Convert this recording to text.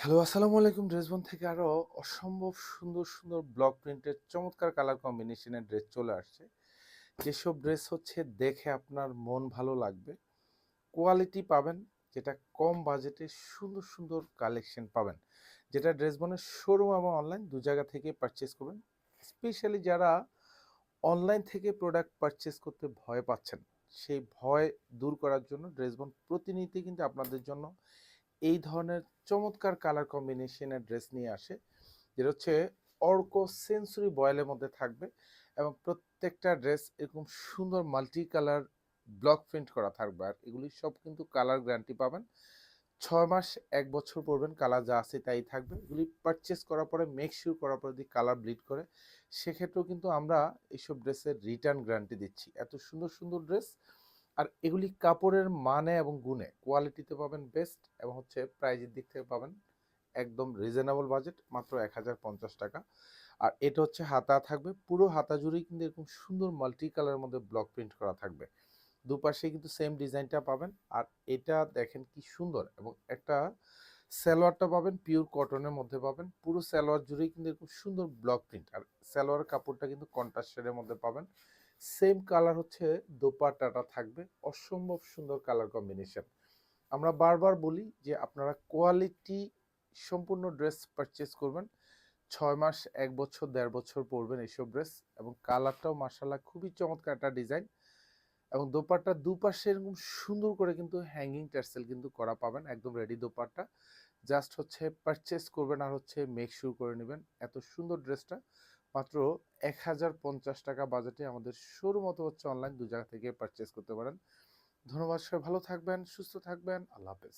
Hello, আসসালামু আলাইকুম। ড্রেসবন থেকে আরো অসম্ভব সুন্দর সুন্দর ব্লক প্রিন্টের চমৎকার কালার কম্বিনেশনের ড্রেস চলে আসছে। যেসব ড্রেস হচ্ছে দেখে আপনার মন ভালো লাগবে, কোয়ালিটি পাবেন, যেটা কম বাজেটে সুন্দর সুন্দর কালেকশন পাবেন, যেটা ড্রেসবনের শোরুম এবং অনলাইন দু জায়গা থেকে পারচেস করবেন। স্পেশালি যারা অনলাইন থেকে প্রোডাক্ট পারচেস করতে ভয় পাচ্ছেন, সেই ভয় দূর করার জন্য ড্রেসবন প্রতিনিয়তই কিন্তু আপনাদের জন্য এই ধরনের চমৎকার কালার কম্বিনেশনের ড্রেস নিয়ে আসে, যেটা হচ্ছে অর্কো সেঞ্চুরি বয়েলের মধ্যে থাকবে এবং প্রত্যেকটা ড্রেস এরকম সুন্দর মাল্টি কালার ব্লক প্রিন্ট করা থাকবে। আর এগুলি সব কিন্তু কালার গ্যারান্টি পাবেন। 6 মাস 1 বছর পরবেন, কালার যা আছে তাই থাকবে। এগুলি পারচেস করার পরে মেক শিওর করার পরে যদি কালার ব্লিড করে, সেক্ষেত্রেও কিন্তু আমরা এইসব ড্রেসের রিটার্ন গ্যারান্টি দিচ্ছি। এত সুন্দর সুন্দর ড্রেস, আর এগুলি কাপড়ের মানে এবং গুণে কোয়ালিটিতে পাবেন বেস্ট, এবং হচ্ছে প্রাইজের দিক থেকে পাবেন একদম রিজনেবল বাজেট, মাত্র 1050 টাকা। আর এটা হচ্ছে হাতা থাকবে, পুরো হাতা জুড়েই কিন্তু এরকম সুন্দর মাল্টি কালারের মধ্যে ব্লক প্রিন্ট করা থাকবে। দুপাশে কিন্তু সেম ডিজাইনটা পাবেন। আর এটা দেখেন কি সুন্দর, এবং একটা সালোয়ারটা পাবেন পিওর কটনের মধ্যে পাবেন, পুরো সালোয়ার জুড়েই কিন্তু এরকম সুন্দর ব্লক প্রিন্ট। আর সালোয়ার কাপড়টা কিন্তু কন্ট্রাস্ট শেডের মধ্যে পাবেন। সেম কালার হচ্ছে দোপাট্টাটা থাকবে, অসম্ভব সুন্দর কালার কম্বিনেশন। আমরা বারবার বলি যে আপনারা কোয়ালিটি সম্পূর্ণ ড্রেস পারচেস করবেন। 6 মাস 1 বছর 1.5 বছর পরবেন এইসব ড্রেস, এবং কালারটাও মার্শাল্লাহ খুবই চমৎকার একটা ডিজাইন। এবং দোপাট্টার দুপাশে এরকম সুন্দর করে কিন্তু হ্যাঙ্গিং টার্সেল কিন্তু করা পাবেন, একদম রেডি দোপাট্টা। জাস্ট হচ্ছে পারচেস করবেন আর হচ্ছে মেক শিওর করে নেবেন। এত সুন্দর ড্রেসটা মাত্র 1050 টাকা বাজেটে আমাদের শোরুম অথবা হচ্ছে অনলাইন দু জায়গা থেকে পারচেস করতে পারেন। ধন্যবাদ, সবাই ভালো থাকবেন, সুস্থ থাকবেন, আল্লাহ হাফেজ।